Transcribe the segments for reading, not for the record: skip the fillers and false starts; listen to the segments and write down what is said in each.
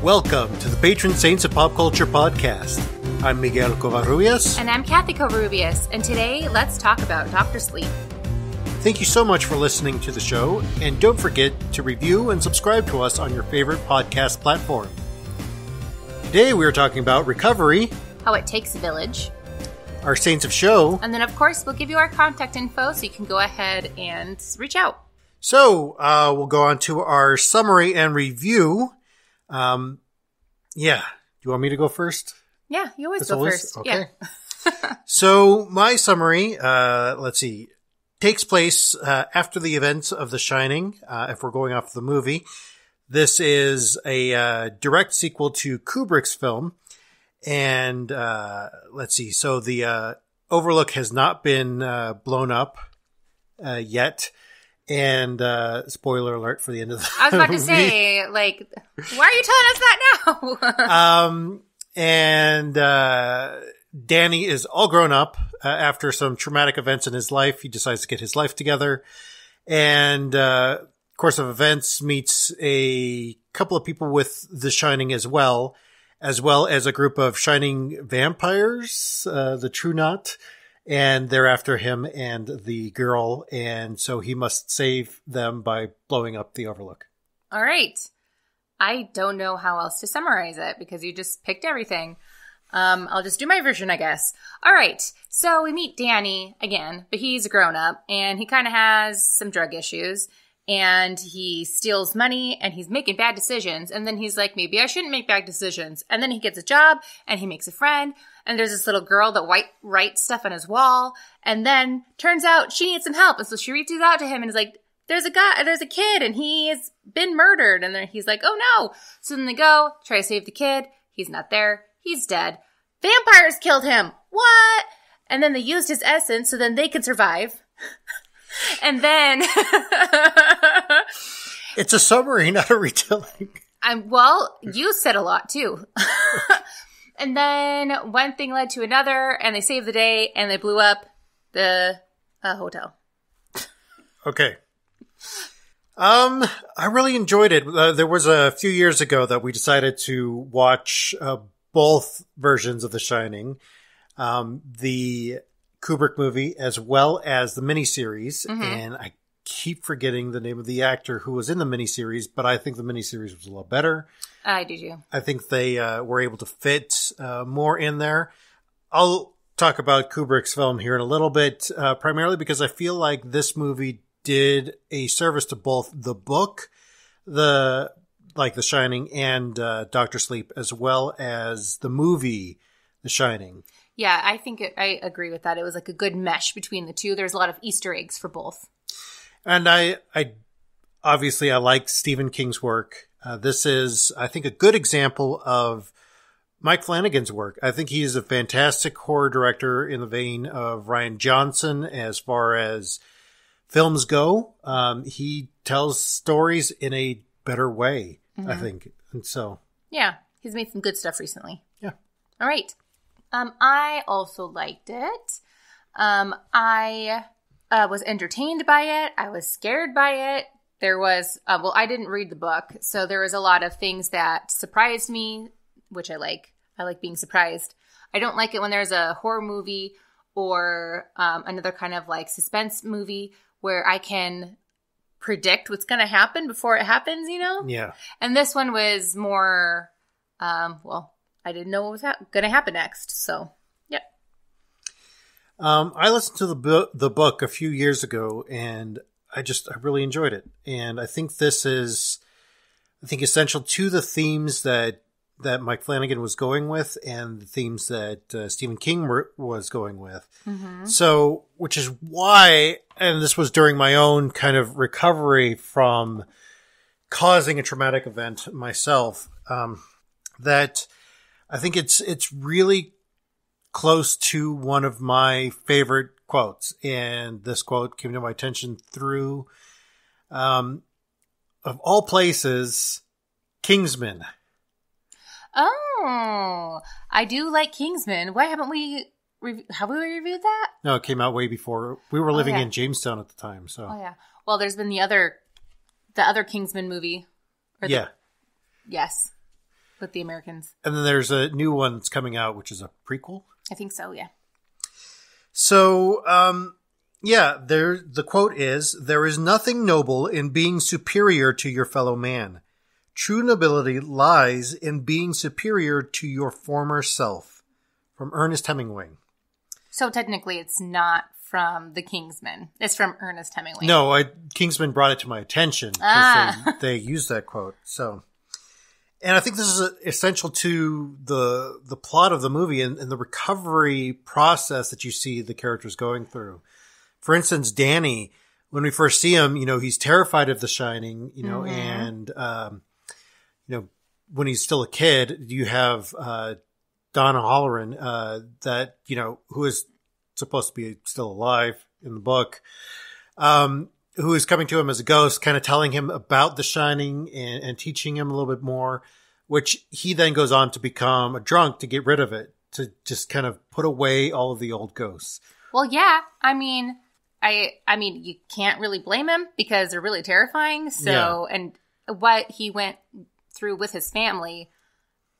Welcome to the Patron Saints of Pop Culture podcast. I'm Miguel Covarrubias. And I'm Kathy Covarrubias. And today, let's talk about Dr. Sleep. Thank you so much for listening to the show. And don't forget to review and subscribe to us on your favorite podcast platform. Today we are talking about Recovery. How it takes a village. Our Saints of Show. And then, of course, we'll give you our contact info so you can go ahead and reach out. So, we'll go on to our summary and review. Do you want me to go first? Yeah, you always go first. Okay. Yeah. So, my summary, takes place after the events of The Shining, if we're going off the movie. This is a direct sequel to Kubrick's film. And so the Overlook has not been blown up yet. And spoiler alert for the end of the I was about movie. to say, like, why are you telling us that now? Danny is all grown up after some traumatic events in his life. He decides to get his life together. And course of events meets a couple of people with The Shining as well as a group of Shining vampires, the True Knot. And they're after him and the girl, and so he must save them by blowing up the Overlook. All right. I don't know how else to summarize it because you just picked everything. I'll just do my version, I guess. All right. So we meet Danny again, but he's a grown-up, and he kind of has some drug issues, and he steals money, and he's making bad decisions, and then he's like, maybe I shouldn't make bad decisions. And then he gets a job, and he makes a friend, and there's this little girl that writes stuff on his wall. And then turns out she needs some help. And so she reaches out to him and is like, there's a kid and he has been murdered. And then he's like, oh no. So then they go try to save the kid. He's not there. He's dead. Vampires killed him. What? And then they used his essence so then they could survive. And then it's a summary, not a retelling. Well, you said a lot too. And then one thing led to another, and they saved the day, and they blew up the hotel. Okay. I really enjoyed it. There was a few years ago that we decided to watch both versions of The Shining, the Kubrick movie as well as the miniseries, and I keep forgetting the name of the actor who was in the miniseries, but I think the miniseries was a lot better. I do too. I think they were able to fit more in there. I'll talk about Kubrick's film here in a little bit, primarily because I feel like this movie did a service to both the book, The Shining, and Dr. Sleep, as well as the movie, The Shining. Yeah, I agree with that. It was like a good mesh between the two. There's a lot of Easter eggs for both. And I like Stephen King's work. This is, I think, a good example of Mike Flanagan's work. I think he's a fantastic horror director in the vein of Rian Johnson as far as films go. He tells stories in a better way, I think. And so. Yeah, he's made some good stuff recently. Yeah. All right. I also liked it. I was entertained by it. I was scared by it. There was, I didn't read the book, so there was a lot of things that surprised me, which I like. I like being surprised. I don't like it when there's a horror movie or another kind of like suspense movie where I can predict what's going to happen before it happens, you know? Yeah. And this one was more, I didn't know what was going to happen next, so, yep. I listened to the book a few years ago, and I really enjoyed it. And I think this is, essential to the themes that Mike Flanagan was going with and the themes that Stephen King was going with. Mm-hmm. So, which is why, and this was during my own kind of recovery from causing a traumatic event myself, that I think it's really close to one of my favorite quotes. And this quote came to my attention through, of all places, Kingsman. Oh, I do like Kingsman. Why haven't we have we reviewed that? No, it came out way before. We were living in Jamestown at the time. So. Oh yeah. Well, there's been the other Kingsman movie. Yeah. Yes. with the Americans. And then there's a new one that's coming out, which is a prequel. I think so, yeah. So, the quote is, "There is nothing noble in being superior to your fellow man. True nobility lies in being superior to your former self." From Ernest Hemingway. So technically it's not from The Kingsman. It's from Ernest Hemingway. No, Kingsman brought it to my attention because they used that quote. So, and I think this is essential to the plot of the movie and the recovery process that you see the characters going through. For instance, Danny, when we first see him, he's terrified of The Shining, and, when he's still a kid, you have, Donna Halloran, that, who is supposed to be still alive in the book, who is coming to him as a ghost, kind of telling him about The Shining and teaching him a little bit more, which he then goes on to become a drunk to get rid of it, to just kind of put away all of the old ghosts. Well, yeah. I mean, you can't really blame him because they're really terrifying. So, and what he went through with his family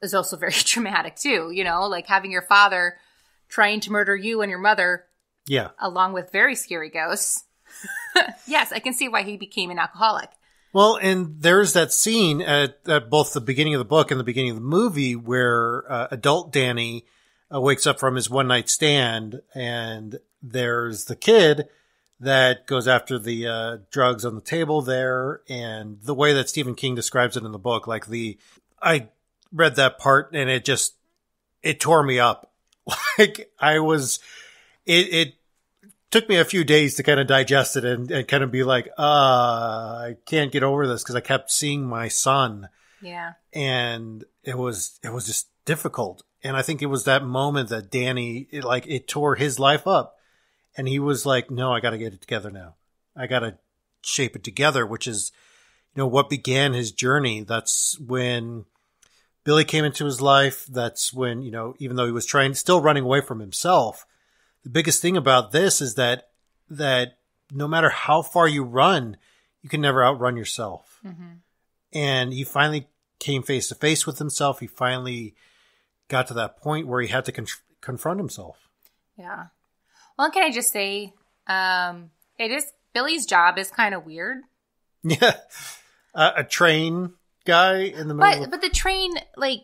is also very traumatic too, like having your father trying to murder you and your mother. Yeah. Along with very scary ghosts. Yes, I can see why he became an alcoholic. Well, and there's that scene at both the beginning of the book and the beginning of the movie where adult Danny wakes up from his one night stand, and there's the kid that goes after the drugs on the table there, and the way that Stephen King describes it in the book, I read that part and it tore me up. It took me a few days to kind of digest it and kind of be like, I can't get over this because I kept seeing my son. Yeah. And it was just difficult. And I think it was that moment that Danny, it tore his life up. And he was like, no, I got to get it together now. I got to shape it together, which is, what began his journey. That's when Billy came into his life. That's when, even though he was still running away from himself, the biggest thing about this is that no matter how far you run, you can never outrun yourself. Mm-hmm. And he finally came face to face with himself. He finally got to that point where he had to confront himself. Yeah. Well, can I just say, Billy's job is kind of weird. Yeah. A train guy in the middle. But the train, I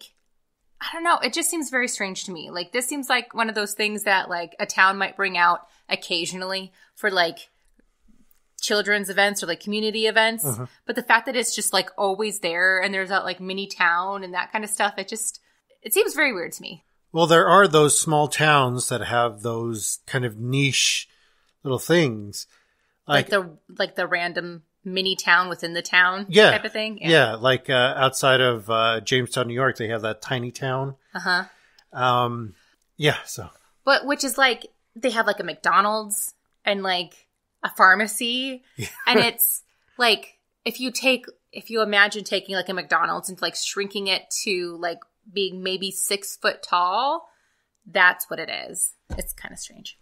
don't know. It just seems very strange to me. This seems like one of those things that a town might bring out occasionally for children's events or community events. Uh-huh. But the fact that it's just always there and there's that mini town and that kind of stuff, it seems very weird to me. Well, there are those small towns that have those kind of niche little things. Like the random mini town within the town type of thing. Yeah. Outside of Jamestown, New York, they have that tiny town. Uh-huh. So. But which is they have a McDonald's and a pharmacy. Yeah. And it's if you imagine taking a McDonald's and shrinking it to being maybe 6 foot tall, that's what it is. It's kind of strange.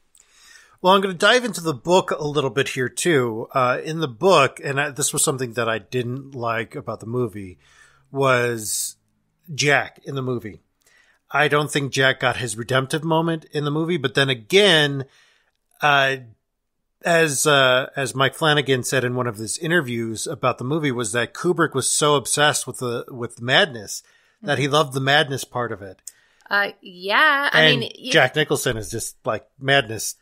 Well, I'm going to dive into the book a little bit here, too. In the book, and this was something that I didn't like about the movie, was Jack in the movie. I don't think Jack got his redemptive moment in the movie, but then again, as Mike Flanagan said in one of his interviews about the movie, was that Kubrick was so obsessed with madness that he loved the madness part of it. Yeah. Jack Nicholson is just madness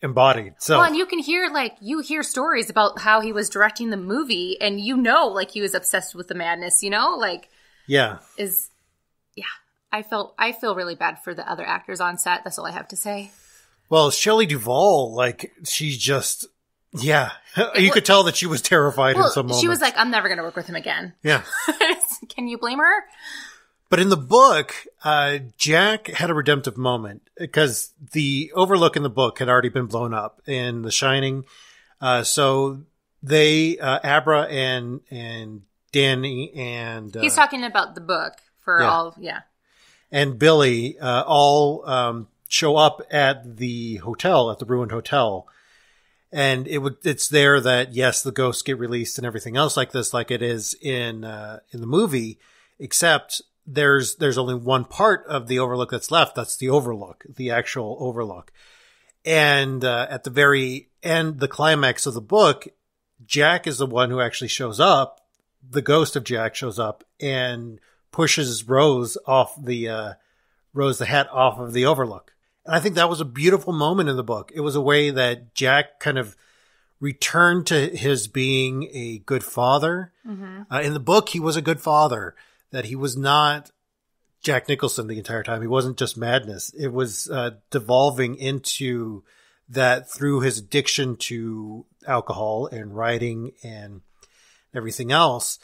embodied. So, well, and you can hear you hear stories about how he was directing the movie, and he was obsessed with the madness. Yeah. I feel really bad for the other actors on set. That's all I have to say. Well, Shelley Duvall, she's just, you could tell that she was terrified in some moments. She was like, I'm never going to work with him again. Yeah. Can you blame her? But in the book, Jack had a redemptive moment because the Overlook in the book had already been blown up in The Shining. So they, Abra and Danny and... He's talking about the book and Billy all show up at the hotel, at the ruined hotel. And it's there that, yes, the ghosts get released and everything else like this, like it is in the movie, except there's only one part of the Overlook that's left. That's the Overlook, the actual Overlook. And at the very end, the climax of the book, Jack is the one who actually shows up. The ghost of Jack shows up and pushes Rose the hat off of the Overlook. And I think that was a beautiful moment in the book. It was a way that Jack kind of returned to his being a good father. Mm-hmm. In the book, he was a good father, that he was not Jack Nicholson the entire time. He wasn't just madness. It was devolving into that through his addiction to alcohol and writing and everything else.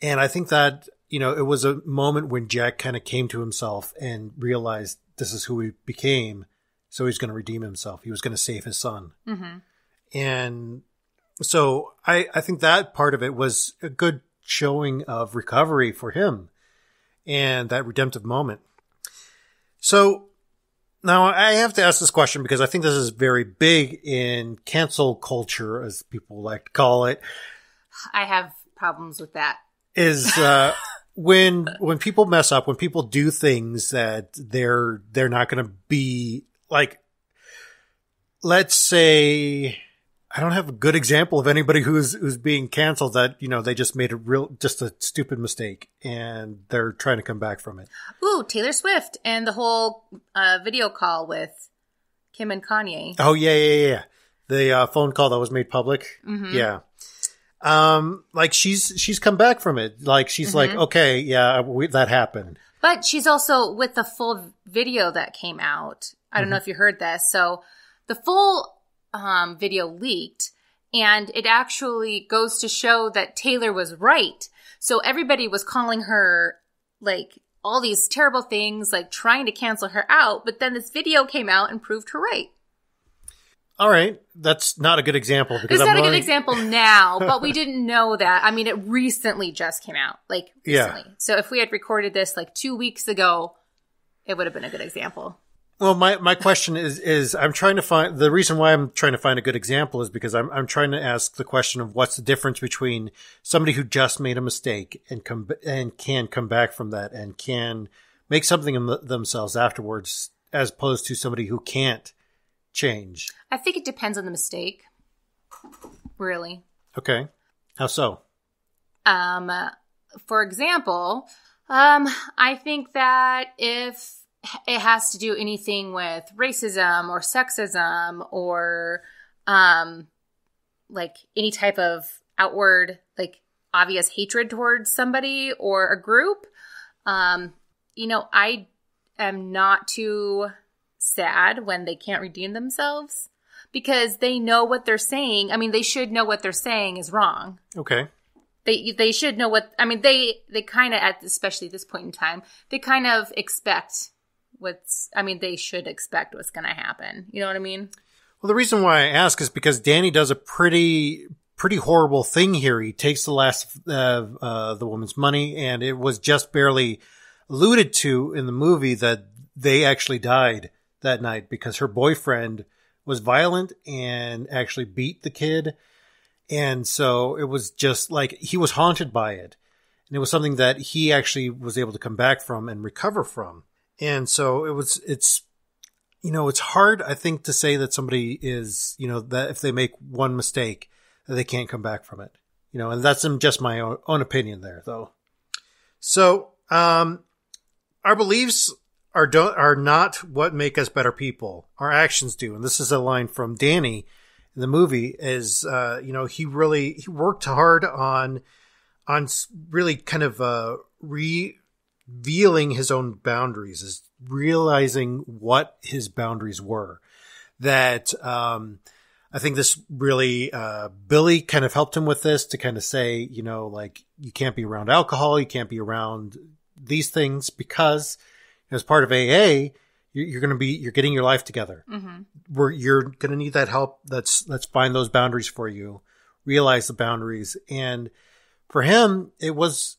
And I think that, it was a moment when Jack kind of came to himself and realized this is who he became. So he's going to redeem himself. He was going to save his son. Mm-hmm. And so I think that part of it was a good showing of recovery for him and that redemptive moment. So now I have to ask this question because I think this is very big in cancel culture, as people like to call it. I have problems with that. Is when people mess up, when people do things that they're not going to be like, let's say, I don't have a good example of anybody who's being canceled that, they just made just a stupid mistake and they're trying to come back from it. Ooh, Taylor Swift and the whole video call with Kim and Kanye. Oh, yeah. The phone call that was made public. Mm-hmm. Yeah. Like she's come back from it. Like she's mm-hmm. like, okay, yeah, that happened. But she's also with the full video that came out. I don't mm-hmm. know if you heard this. So the full video leaked, and it actually goes to show that Taylor was right. So everybody was calling her like all these terrible things, like trying to cancel her out. But then this video came out and proved her right. All right. That's not a good example. Because it's not a good example now, but we didn't know that. I mean, it recently just came out, like recently. Yeah. So if we had recorded this like 2 weeks ago, it would have been a good example. Well, my question is I'm trying to find the reason why I'm trying to find a good example is because I'm trying to ask the question of what's the difference between somebody who just made a mistake and can come back from that and can make something of themselves afterwards, as opposed to somebody who can't change. I think it depends on the mistake. Really. Okay. How so? For example, I think that if it has to do anything with racism or sexism or like any type of outward, like obvious hatred towards somebody or a group, I am not too sad when they can't redeem themselves because they know what they're saying. I mean, they should know what they're saying is wrong. Okay. They should know what, I mean, they kind of, especially at this point in time, they kind of expect they should expect what's going to happen. You know what I mean? Well, the reason why I ask is because Danny does a pretty horrible thing here. He takes the last the woman's money, and it was just barely alluded to in the movie that they actually died that night because her boyfriend was violent and actually beat the kid. And so it was just like he was haunted by it. And it was something that he actually was able to come back from and recover from. And so it's hard, I think, to say that somebody is, that if they make one mistake, that they can't come back from it. And that's just my own opinion there, though. So, our beliefs are not what make us better people. Our actions do. And this is a line from Danny in the movie is, he worked hard on really kind of, revealing his own boundaries, is realizing what his boundaries were. That, I think this really, Billy kind of helped him with this to kind of say, like you can't be around alcohol. You can't be around these things because as part of AA, you're getting your life together. Mm-hmm. You're going to need that help. Let's find those boundaries for you, realize the boundaries. And for him, it was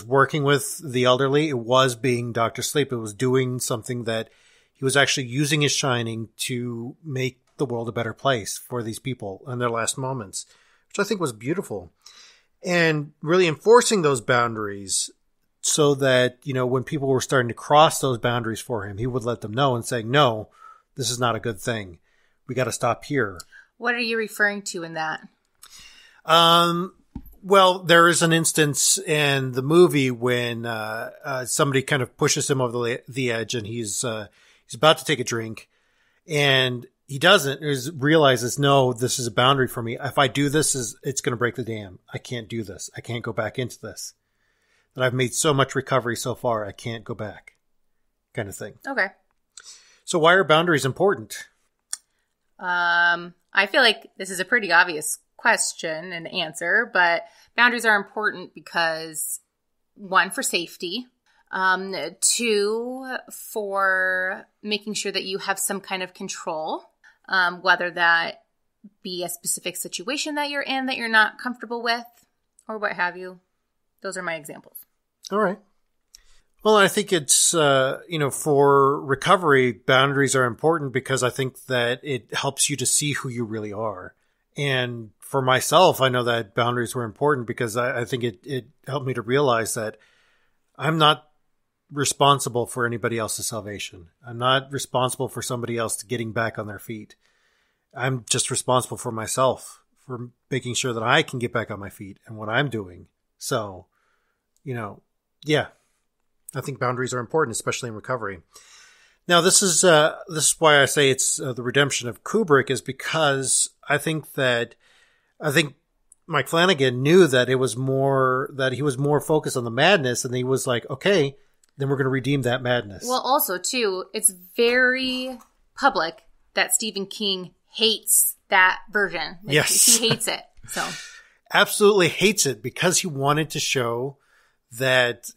working with the elderly. It was being Dr. Sleep. It was doing something that he was actually using his shining to make the world a better place for these people in their last moments, which I think was beautiful. And really enforcing those boundaries so that, when people were starting to cross those boundaries for him, he would let them know and say, no, this is not a good thing. We got to stop here. What are you referring to in that? Well, there is an instance in the movie when somebody kind of pushes him over the edge, and he's about to take a drink, and he doesn't. He realizes, no, this is a boundary for me. If I do this, it's going to break the dam. I can't do this. I can't go back into this. That I've made so much recovery so far, I can't go back, kind of thing. Okay. So why are boundaries important? I feel like this is a pretty obvious question and answer, but boundaries are important because, one, for safety, two, for making sure that you have some kind of control, whether that be a specific situation that you're in that you're not comfortable with, or what have you. Those are my examples. All right. Well, I think it's, for recovery, boundaries are important because I think that it helps you to see who you really are. And for myself, I know that boundaries were important because I think it helped me to realize that I'm not responsible for anybody else's salvation. I'm not responsible for somebody else getting back on their feet. I'm just responsible for myself, for making sure that I can get back on my feet and what I'm doing. So, yeah, I think boundaries are important, especially in recovery. Now, this is why I say it's the redemption of Kubrick, is because I think Mike Flanagan knew that he was more focused on the madness, and he was like, okay, then we're going to redeem that madness. Well, also, too, it's very public that Stephen King hates that version. Yes. He hates it. So absolutely hates it because he wanted to show that,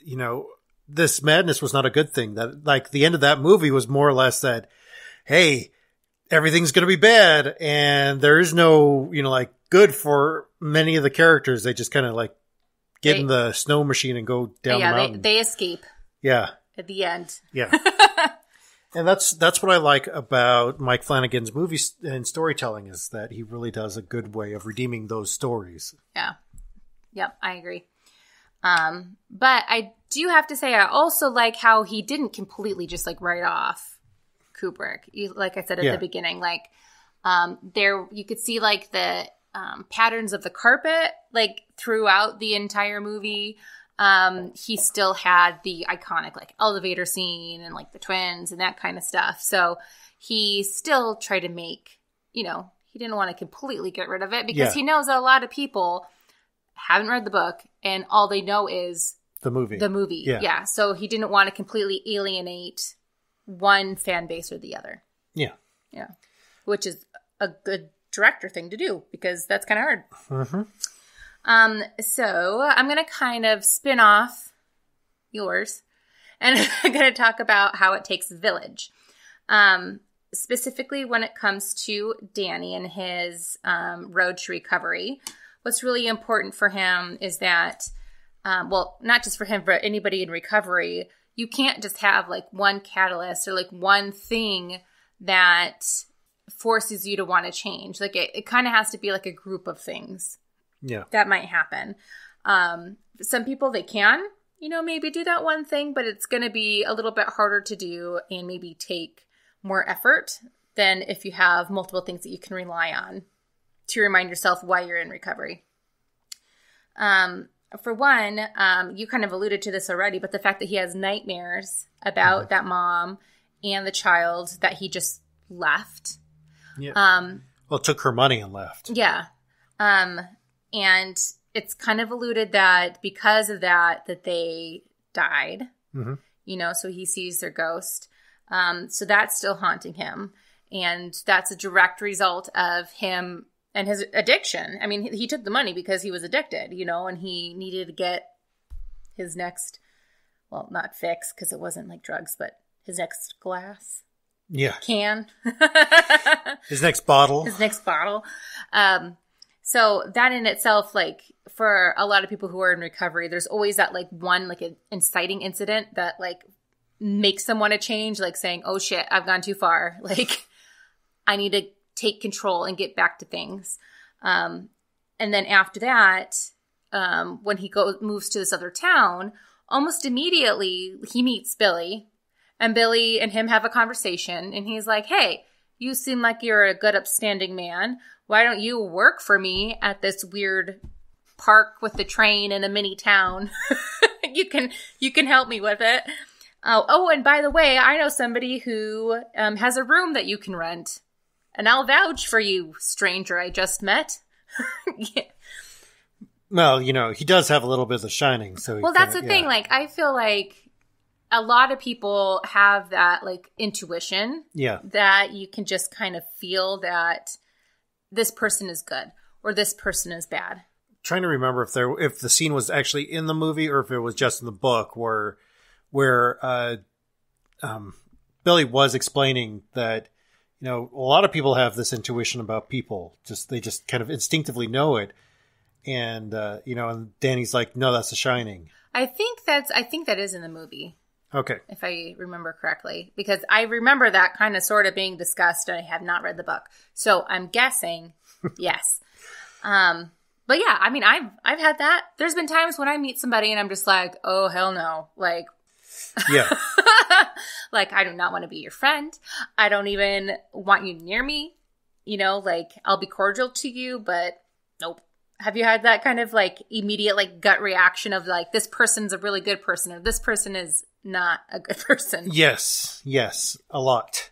this madness was not a good thing. That, like, the end of that movie was more or less that, hey, everything's going to be bad, and there is no, good for many of the characters. They just kind of get in the snow machine and go down the mountain. They escape. Yeah. At the end. Yeah. And that's what I like about Mike Flanagan's movies and storytelling, is that he really does a good way of redeeming those stories. Yeah. Yep, I agree. But I do have to say, I also like how he didn't completely just write off Kubrick. Like I said at the beginning, there you could see the patterns of the carpet throughout the entire movie. He still had the iconic elevator scene and the twins and that kind of stuff. So he still tried to make, he didn't want to completely get rid of it because he knows that a lot of people haven't read the book and all they know is the movie. Yeah. So he didn't want to completely alienate one fan base or the other. Yeah. Yeah. Which is a good director thing to do because that's kind of hard. Mm-hmm. So I'm going to kind of spin off yours and I'm going to talk about how it takes a village. Specifically when it comes to Danny and his road to recovery. What's really important for him is that, not just for him, but anybody in recovery, you can't just have one catalyst or one thing that forces you to want to change. It kind of has to be a group of things. Yeah. That might happen. Some people, they can, maybe do that one thing, but it's going to be a little bit harder to do and maybe take more effort than if you have multiple things that you can rely on to remind yourself why you're in recovery. For one, you kind of alluded to this already, but the fact that he has nightmares about that mom and the child that he just left. Yeah. Took her money and left. Yeah. And it's kind of alluded that because of that they died, so he sees their ghost. So that's still haunting him. And that's a direct result of him and his addiction. I mean, he took the money because he was addicted, and he needed to get his next, not fix because it wasn't drugs, but his next glass. Yeah. Can. His next bottle. So that in itself, for a lot of people who are in recovery, there's always that one an inciting incident that makes them want to change, saying, oh shit, I've gone too far. I need to take control and get back to things. And then after that, when he moves to this other town, almost immediately he meets Billy, and Billy and him have a conversation, and he's like, hey, you seem like you're a good upstanding man. Why don't you work for me at this weird park with the train in a mini town? You can help me with it. Oh, and by the way, I know somebody who has a room that you can rent. And I'll vouch for you, stranger I just met. Yeah. Well, he does have a little bit of The Shining. So well, that's the thing. Like, I feel like a lot of people have that, like, intuition. Yeah. That you can just kind of feel that this person is good or this person is bad. Trying to remember if the scene was actually in the movie or if it was just in the book where Billy was explaining that, a lot of people have this intuition about people. They just kind of instinctively know it. And, and Danny's like, no, that's The Shining. I think that is in the movie. Okay. If I remember correctly, because I remember that kind of sort of being discussed and I have not read the book. So I'm guessing yes. But yeah, I mean, I've had that. There's been times when I meet somebody and I'm just like, oh, hell no. Like, yeah. Like, I do not want to be your friend. I don't even want you near me. Like, I'll be cordial to you, but nope. Have you had that kind of like immediate like gut reaction of like, this person's a really good person or this person is not a good person? Yes, a lot.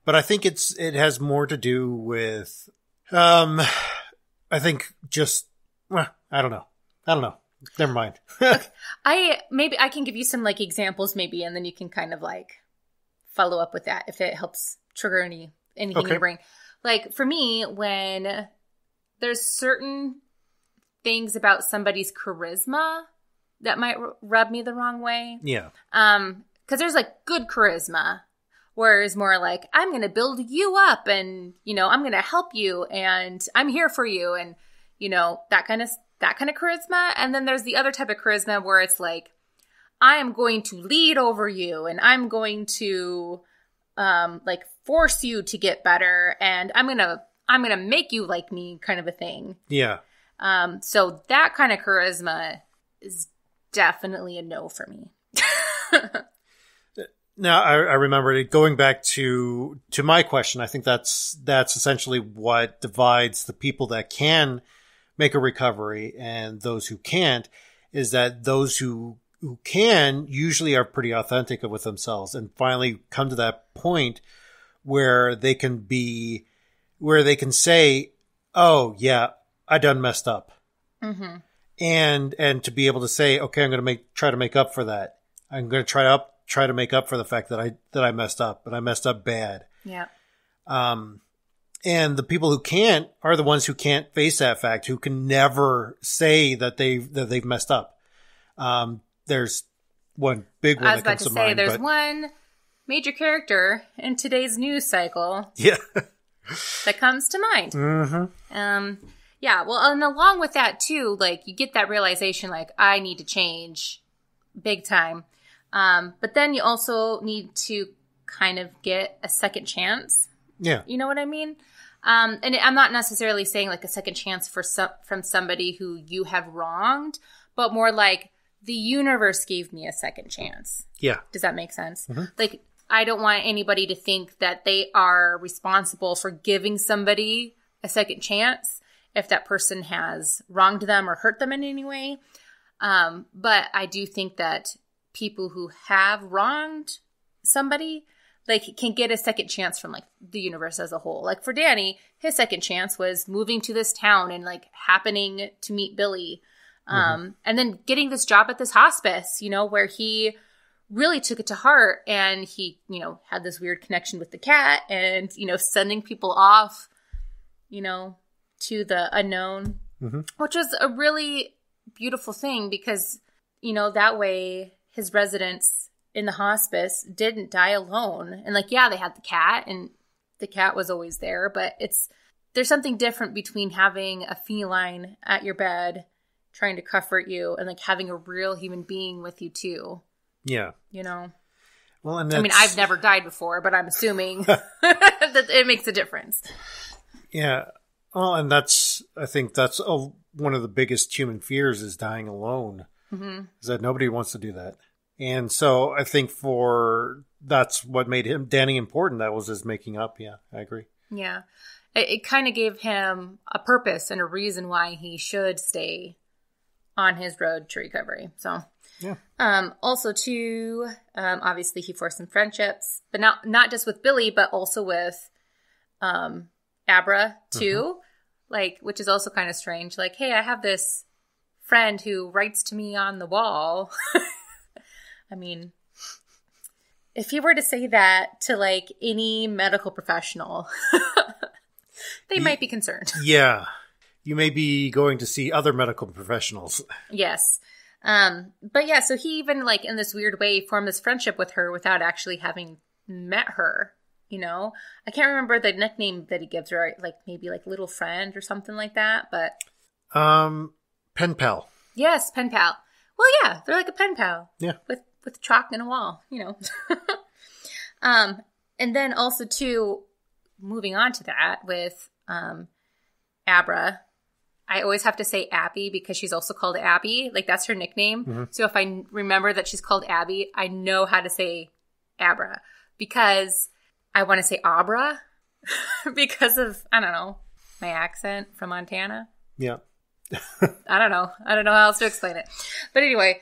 But I think it has more to do with, I think just, well, I don't know. Never mind. Maybe I can give you some like examples maybe, and then you can kind of like follow up with that if it helps trigger anything in your brain. Like for me, when there's certain things about somebody's charisma that might rub me the wrong way. Yeah. Because there's like good charisma, whereas more like, I'm going to build you up and, I'm going to help you and I'm here for you. And, that kind of charisma. And then there's the other type of charisma where it's like, I am going to lead over you and I'm going to, like force you to get better. And I'm going to make you like me kind of a thing. Yeah. So that kind of charisma is definitely a no for me. Now, I remember going back to my question. I think that's essentially what divides the people that can make a recovery and those who can't, is that those who can usually are pretty authentic with themselves and finally come to that point where they can say, oh yeah, I done messed up. Mm-hmm. And to be able to say, okay, I'm going to try to make up for that. I'm going to try to make up for the fact that I messed up, and I messed up bad. Yeah. And the people who can't are the ones who can't face that fact, who can never say that they've messed up. There's one big one that comes to mind. I was about to say, there's one major character in today's news cycle. Yeah. That comes to mind. Mm-hmm. Yeah, well, and along with that too, like you get that realization, like I need to change big time. But then you also need to kind of get a second chance. Yeah. You know what I mean? And I'm not necessarily saying like a second chance from somebody who you have wronged, but more like the universe gave me a second chance. Yeah. Does that make sense? Mm-hmm. Like, I don't want anybody to think that they are responsible for giving somebody a second chance if that person has wronged them or hurt them in any way. But I do think that people who have wronged somebody, like, can get a second chance from, like, the universe as a whole. Like, for Danny, his second chance was moving to this town and, like, happening to meet Billy. And then getting this job at this hospice, you know, where he really took it to heart, and he, you know, had this weird connection with the cat, and, you know, sending people off, you know, to the unknown, which was a really beautiful thing because, you know, that way his residents in the hospice didn't die alone. And, like, yeah, they had the cat, and the cat was always there, but there's something different between having a feline at your bed trying to comfort you and, like, having a real human being with you too. Yeah. You know? Well, and I mean, I've never died before, but I'm assuming that it makes a difference. Yeah. Well, and I think that's one of the biggest human fears is dying alone. Is that nobody wants to do that. And so I think that's what made Danny important. That was his making up. Yeah, I agree. Yeah. It kind of gave him a purpose and a reason why he should stay on his road to recovery. So, yeah. Also too, obviously he forced some friendships, but not just with Billy, but also with, Abra too, like, which is also kind of strange. Like, hey, I have this friend who writes to me on the wall. I mean, if you were to say that to like any medical professional, they might be concerned. Yeah. You may be going to see other medical professionals. Yes. But yeah, so he even like in this weird way formed this friendship with her without actually having met her, you know? I can't remember the nickname that he gives her, like maybe like little friend or something like that, but pen pal. Yes, pen pal. Well, yeah, they're like a pen pal. Yeah. With chalk and a wall, you know. And then also too, moving on to that with Abra, I always have to say Abby because she's also called Abby. Like, that's her nickname. Mm-hmm. So if I remember that she's called Abby, I know how to say Abra because I want to say Abra because of, I don't know, my accent from Montana. Yeah. I don't know how else to explain it. But anyway,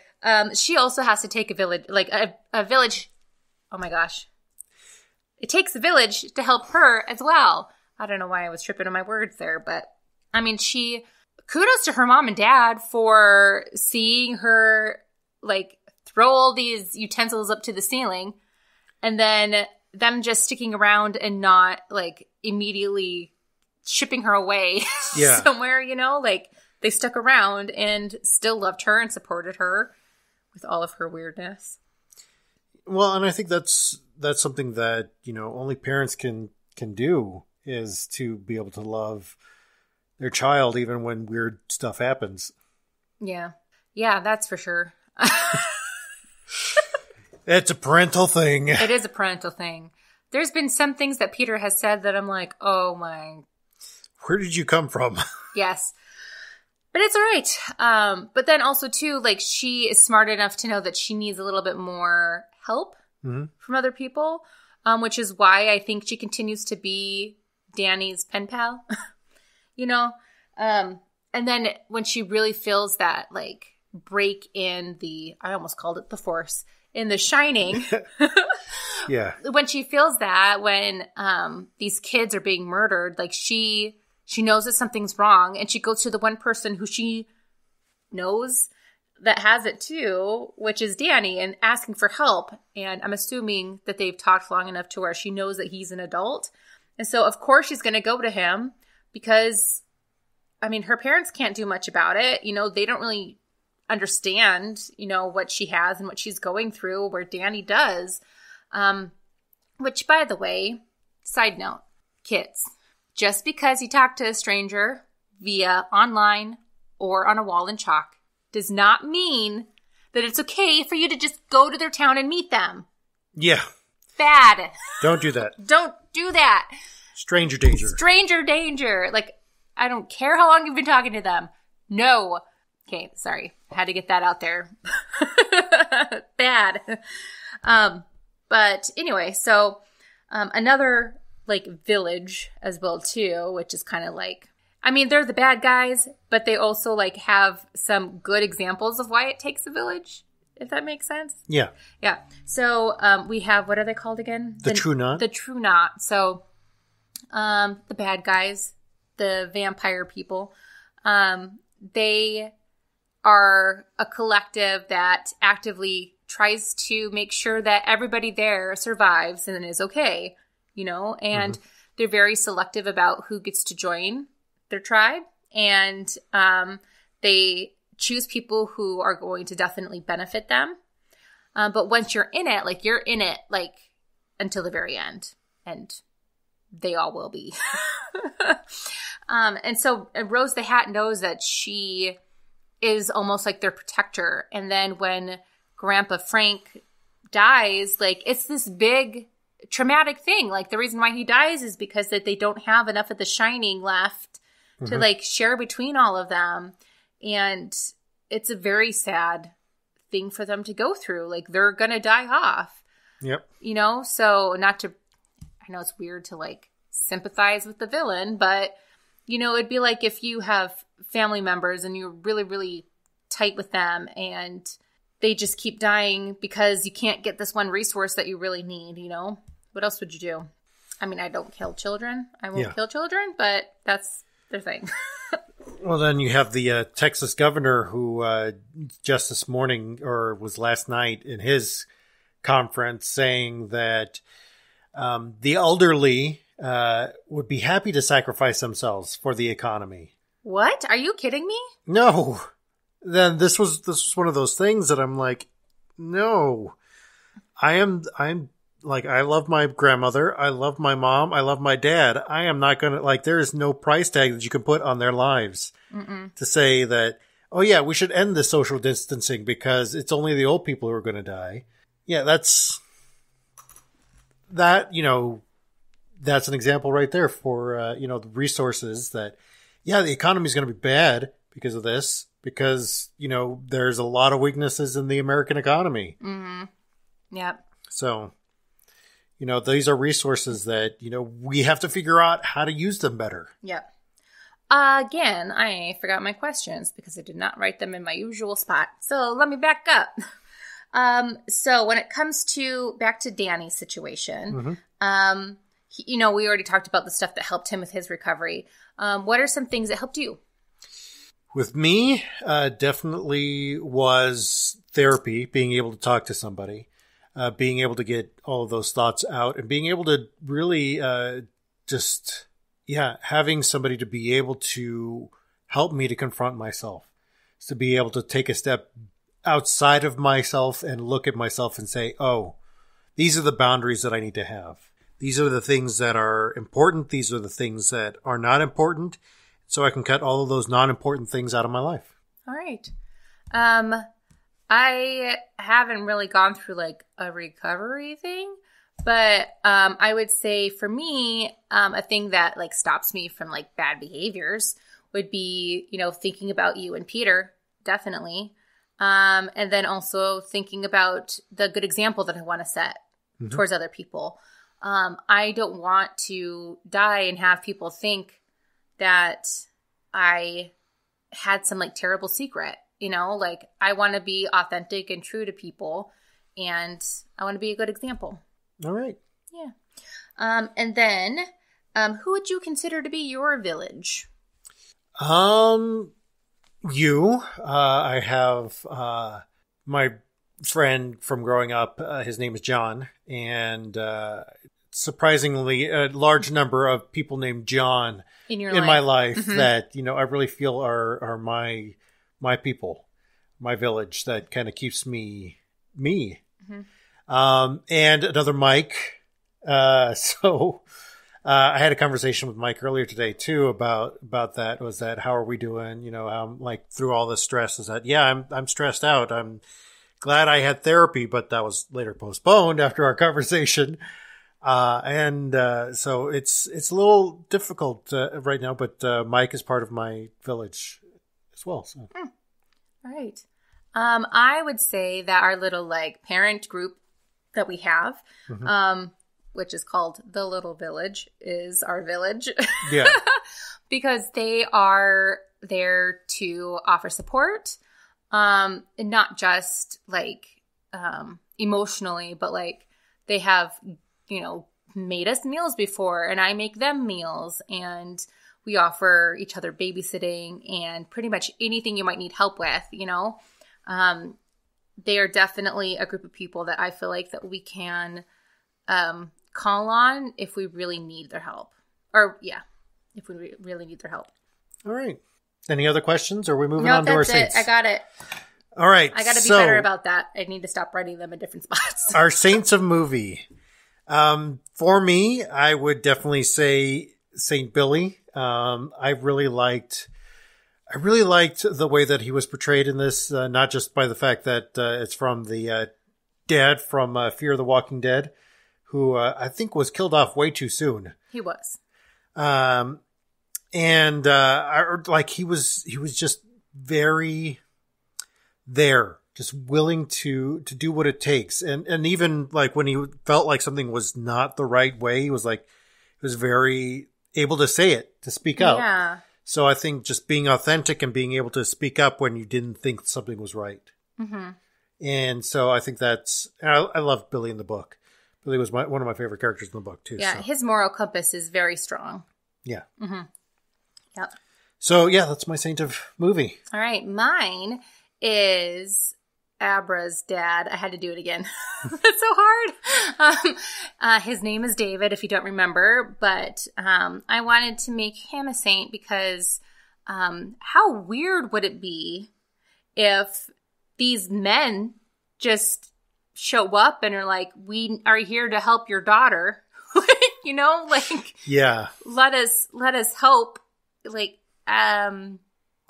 she also has to take a village, like a village. Oh my gosh. It takes a village to help her as well. I don't know why I was tripping on my words there, but I mean, kudos to her mom and dad for seeing her like throw all these utensils up to the ceiling and then them just sticking around and not like immediately shipping her away somewhere, you know, like they stuck around and still loved her and supported her with all of her weirdness. Well, and I think that's something that, you know, only parents can do is to be able to love their child even when weird stuff happens. Yeah. Yeah, that's for sure. It's a parental thing. It is a parental thing. There's been some things that Peter has said that I'm like, oh my. Where did you come from? Yes. But it's all right. But then also, too, like, she is smart enough to know that she needs a little bit more help from other people, which is why I think she continues to be Danny's pen pal, you know? And then when she really feels that, like, break in I almost called it the Force, in The Shining. Yeah. When she feels that, when these kids are being murdered, like, she knows that something's wrong, and she goes to the one person who she knows that has it too, which is Danny, and asking for help. And I'm assuming that they've talked long enough to where she knows that he's an adult. And so, of course, she's going to go to him because, I mean, her parents can't do much about it. You know, they don't really understand, you know, what she has and what she's going through, where Danny does. Which, by the way, side note, kids, just because you talk to a stranger via online or on a wall in chalk does not mean that it's okay for you to just go to their town and meet them. Yeah. Bad. Don't do that. Don't do that. Stranger danger. Stranger danger. Like, I don't care how long you've been talking to them. No. Okay, sorry. I had to get that out there. Bad. But anyway, so another like village as well too, which is kind of like, I mean, they're the bad guys, but they also like have some good examples of why it takes a village, if that makes sense. Yeah. Yeah. So we have, what are they called again? The True Knot. The True Knot. So the bad guys, the vampire people, they are a collective that actively tries to make sure that everybody there survives and is okay, you know, and they're very selective about who gets to join their tribe, and they choose people who are going to definitely benefit them. But once you're in it, like, you're in it, like, until the very end, and they all will be. And so Rose the Hat knows that she is almost like their protector. And then when Grandpa Frank dies, like, it's this big traumatic thing. Like, the reason why he dies is because that they don't have enough of the Shining left to like share between all of them. And it's a very sad thing for them to go through. Like, they're going to die off. Yep. You know, so I know it's weird to like sympathize with the villain, but you know, it'd be like if you have family members and you're really, really tight with them and they just keep dying because you can't get this one resource that you really need, you know? What else would you do? I mean, I don't kill children. I won't kill children, but that's their thing. Well, then you have the Texas governor who just this morning, or was last night in his conference, saying that the elderly would be happy to sacrifice themselves for the economy. What? Are you kidding me? No. Then this was one of those things that I'm like, no. I'm like, I love my grandmother, I love my mom, I love my dad. I am not gonna, like, there is no price tag that you can put on their lives to say that, oh yeah, we should end the social distancing because it's only the old people who are going to die. Yeah, that's an example right there for, the resources that, yeah, the economy is going to be bad because of this, because, there's a lot of weaknesses in the American economy. Mm-hmm. Yep. So, these are resources that, we have to figure out how to use them better. Yep. Again, I forgot my questions because I did not write them in my usual spot. So let me back up. So when it comes back to Danny's situation, we already talked about the stuff that helped him with his recovery. What are some things that helped you? With me, definitely was therapy, being able to talk to somebody, being able to get all of those thoughts out, and being able to really having somebody to be able to help me to confront myself, to be able to take a step outside of myself and look at myself and say, oh, these are the boundaries that I need to have. These are the things that are important. These are the things that are not important. So I can cut all of those non-important things out of my life. All right. I haven't really gone through like a recovery thing, but I would say for me, a thing that like stops me from like bad behaviors would be, thinking about you and Peter, definitely. And then also thinking about the good example that I want to set towards other people. I don't want to die and have people think that I had some like terrible secret, like I want to be authentic and true to people, and I want to be a good example. All right. Yeah. And then, who would you consider to be your village? You. I have my friend from growing up. His name is John, and surprisingly, a large number of people named John in my life that I really feel are my people, my village that kind of keeps me. And another Mike. So I had a conversation with Mike earlier today too about that. Was that how are we doing? How like through all this stress, is that I'm stressed out. I'm glad I had therapy, but that was later postponed after our conversation. So it's a little difficult right now, but Mike is part of my village as well. So. All right. I would say that our little like parent group that we have, which is called The Little Village, is our village. Yeah. Because they are there to offer support, and not just like emotionally, but like they have, made us meals before, and I make them meals, and we offer each other babysitting and pretty much anything you might need help with, They are definitely a group of people that I feel like that we can call on if we really need their help. If we really need their help. All right. Any other questions? Or are we moving on to our saints? I got it. All right. I got to be better about that. I need to stop writing them in different spots. Our saints of movie. For me, I would definitely say Saint Billy. I really liked the way that he was portrayed in this, not just by the fact that it's from the dad from Fear the Walking Dead, who I think was killed off way too soon. He was. He was just very, there, just willing to do what it takes. And even like when he felt like something was not the right way, he was very able to say it, to speak out. Yeah. So I think just being authentic and being able to speak up when you didn't think something was right. Mm-hmm. And so I think I love Billy in the book. Billy was one of my favorite characters in the book too. Yeah. So. His moral compass is very strong. Yeah. Mm-hmm. Yep. So yeah, that's my Saint of movie. All right. Mine is Abra's dad. I had to do it again. That's so hard. His name is David, if you don't remember, but I wanted to make him a saint because how weird would it be if these men just show up and are like, we are here to help your daughter. Yeah. Let us help.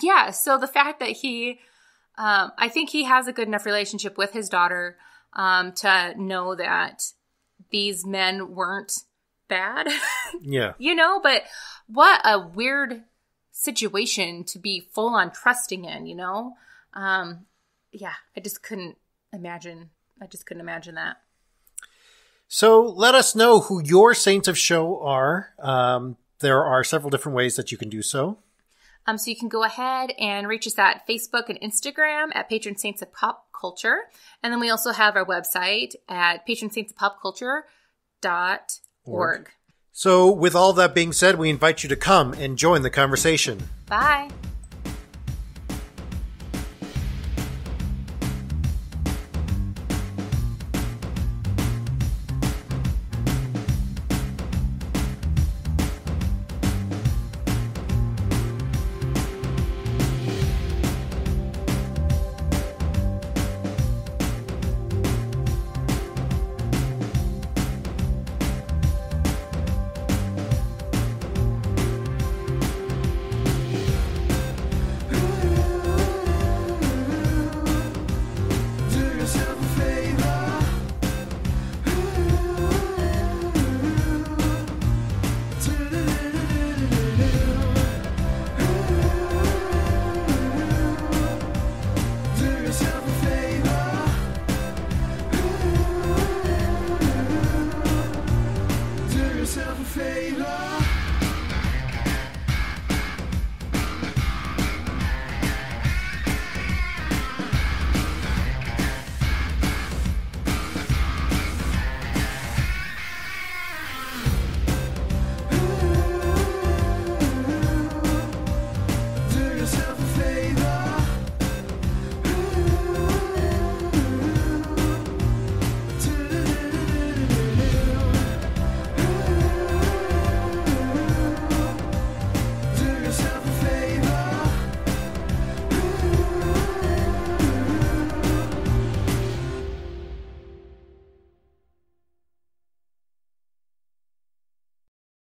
Yeah. So the fact that I think he has a good enough relationship with his daughter to know that these men weren't bad. Yeah. But what a weird situation to be full on trusting in, Yeah, I just couldn't imagine that. So let us know who your Saints of Show are. There are several different ways that you can do so. So you can go ahead and reach us at Facebook and Instagram at Patron Saints of Pop Culture. And then we also have our website at patronsaintsofpopculture.org. So with all that being said, we invite you to come and join the conversation. Bye.